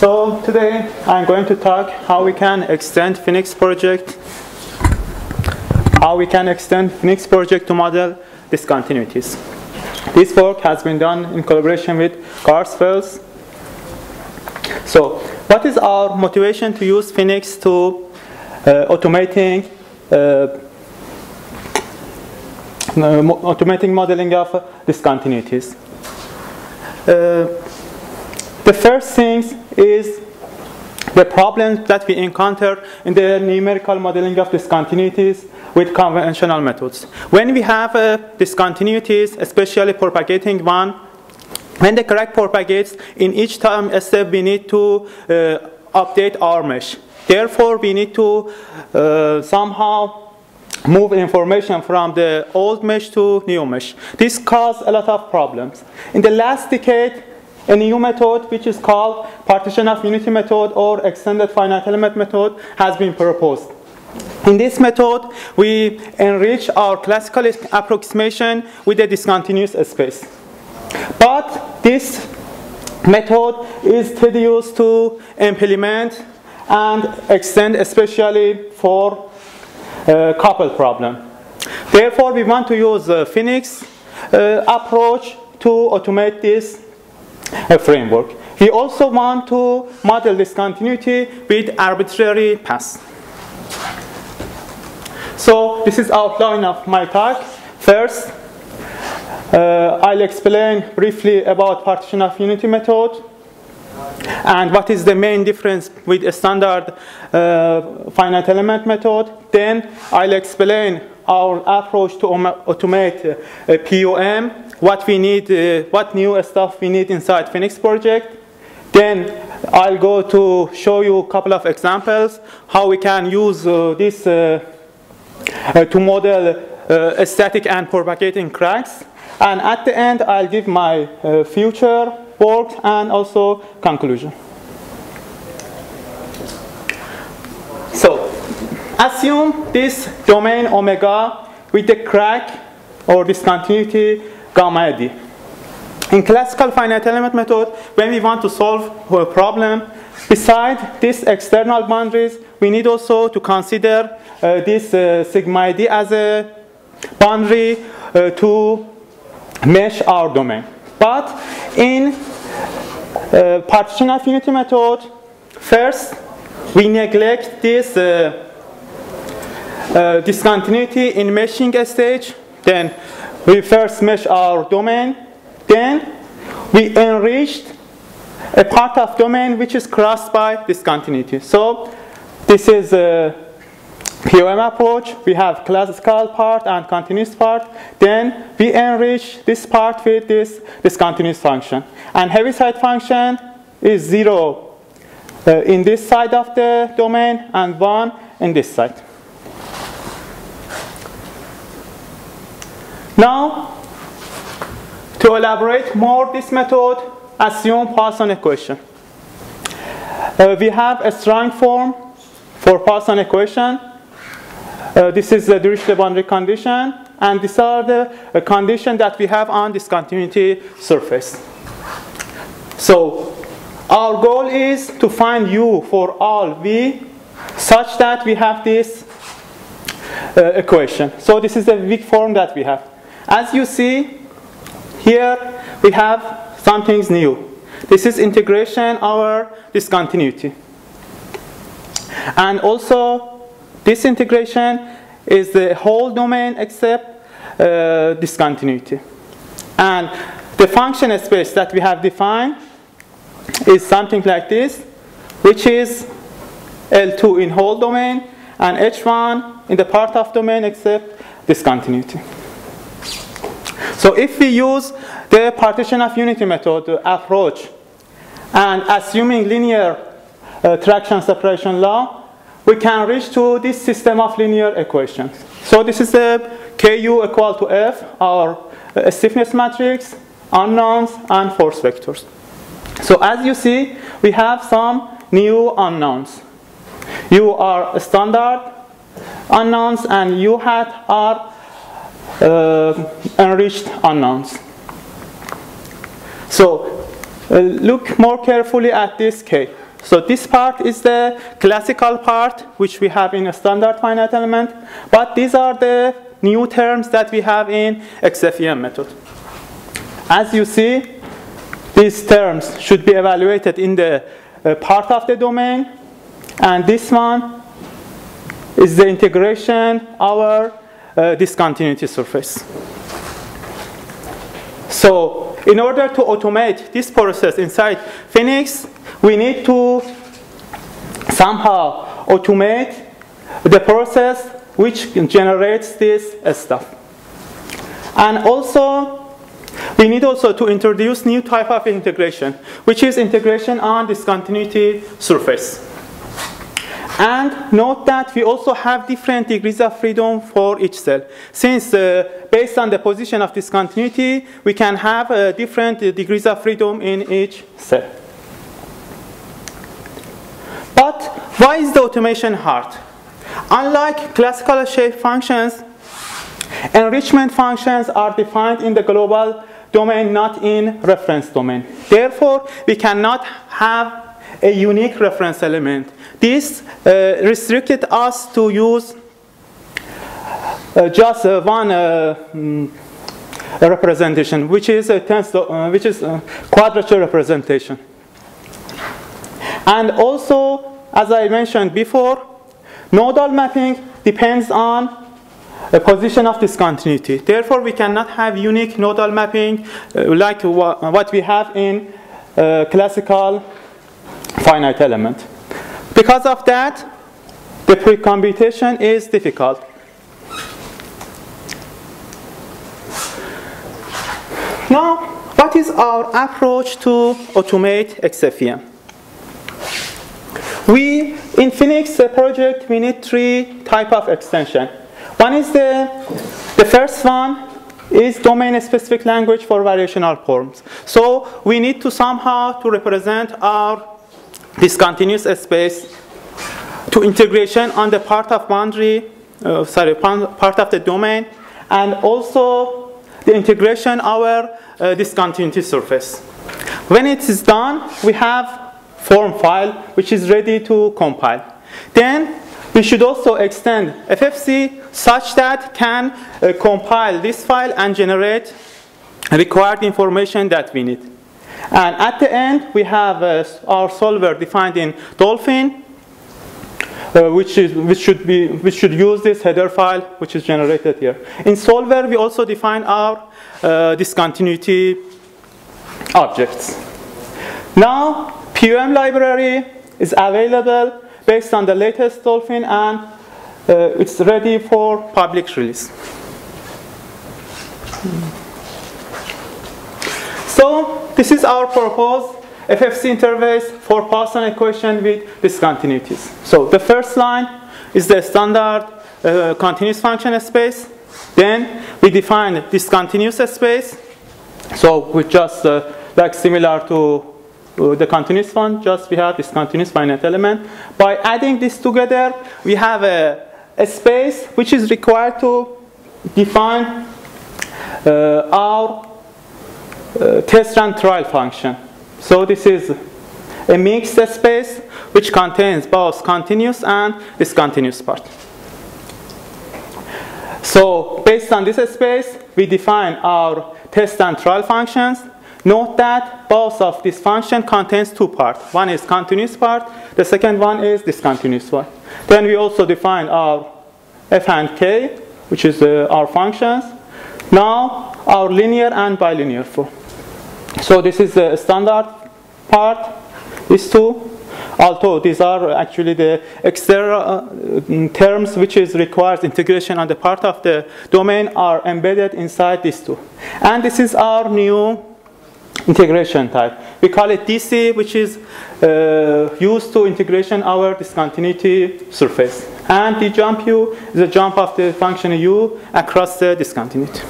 So today I'm going to talk how we can extend FEniCS project, to model discontinuities. This work has been done in collaboration with Garsfels. So what is our motivation to use FEniCS to automating modeling of discontinuities? The first thing is the problems that we encounter in the numerical modeling of discontinuities with conventional methods. When we have discontinuities, especially propagating one, when the crack propagates, in each time step we need to update our mesh. Therefore, we need to somehow move information from the old mesh to new mesh. This caused a lot of problems. In the last decade, a new method, which is called partition of unity method or extended finite element method, has been proposed. In this method, we enrich our classical approximation with a discontinuous space. But this method is tedious to implement and extend, especially for couple problem. Therefore, we want to use the FEniCS approach to automate this framework. We also want to model discontinuity with arbitrary paths. So this is outline of my talk. First, I'll explain briefly about partition of unity method and what is the main difference with a standard finite element method. Then I'll explain our approach to automate POM, what we need, what new stuff we need inside FEniCS project. Then I'll go to show you a couple of examples how we can use this to model static and propagating cracks. And at the end, I'll give my future work and also conclusion. So, assume this domain omega with the crack or discontinuity gamma d. In classical finite element method, when we want to solve a problem, besides these external boundaries, we need also to consider this sigma d as a boundary to mesh our domain. But in partition of unity method, first we neglect this discontinuity in meshing stage. Then we first mesh our domain. Then we enriched a part of domain which is crossed by discontinuity. So this is a POM approach. We have classical part and continuous part. Then we enrich this part with this discontinuous function. And Heaviside function is 0 in this side of the domain and 1 in this side. Now, to elaborate more this method, assume Poisson equation. We have a strong form for Poisson equation. This is the Dirichlet boundary condition, and these are the conditions that we have on discontinuity surface. So our goal is to find U for all V such that we have this equation. So this is the weak form that we have. As you see, here we have something new. This is integration over discontinuity. And also, this integration is the whole domain except discontinuity. And the function space that we have defined is something like this, which is L2 in whole domain and H1 in the part of domain except discontinuity. So if we use the partition of unity method approach and assuming linear traction separation law, we can reach to this system of linear equations. So this is the Ku equal to F, our stiffness matrix, unknowns, and force vectors. So as you see, we have some new unknowns. U are standard unknowns, and U hat are enriched unknowns. So look more carefully at this K. So this part is the classical part, which we have in a standard finite element. But these are the new terms that we have in XFEM method. As you see, these terms should be evaluated in the part of the domain. And this one is the integration over discontinuity surface. So in order to automate this process inside FEniCS, we need to somehow automate the process which generates this stuff. And also, we need also to introduce new type of integration, which is integration on discontinuity surface. And note that we also have different degrees of freedom for each cell. Since based on the position of discontinuity, we can have different degrees of freedom in each cell. But why is the automation hard? Unlike classical shape functions, enrichment functions are defined in the global domain, not in reference domain. Therefore, we cannot have a unique reference element. This restricted us to use just one representation, which is a quadrature representation. And also, as I mentioned before, nodal mapping depends on the position of discontinuity. Therefore, we cannot have unique nodal mapping like what we have in classical finite element. Because of that, the pre-computation is difficult. Now, what is our approach to automate XFEM? In FEniCS project, we need three types of extension. One is the first one is domain-specific language for variational forms. So we need to somehow to represent our discontinuous space to integration on the part of boundary, part of the domain, and also the integration over discontinuity surface. When it is done, we have form file which is ready to compile. Then we should also extend FFC such that can compile this file and generate required information that we need. And at the end, we have our solver defined in Dolphin, which should use this header file, which is generated here. In solver, we also define our discontinuity objects. Now, PUM library is available based on the latest Dolphin, and it's ready for public release. So this is our proposed FFC interface for Poisson equation with discontinuities. So the first line is the standard continuous function space. Then we define discontinuous space. So we just like similar to the continuous one, just we have discontinuous finite element. By adding this together, we have a space which is required to define our test and trial function. So this is a mixed space which contains both continuous and discontinuous part. So based on this space, we define our test and trial functions. Note that both of this function contains two parts. One is continuous part, the second one is discontinuous one. Then we also define our f and k, which is our functions. Now our linear and bilinear form. So this is the standard part, these two. Although these are actually the extra terms which requires integration on the part of the domain are embedded inside these two. And this is our new integration type. We call it DC, which is used to integration our discontinuity surface. And the jump u is a jump of the function u across the discontinuity.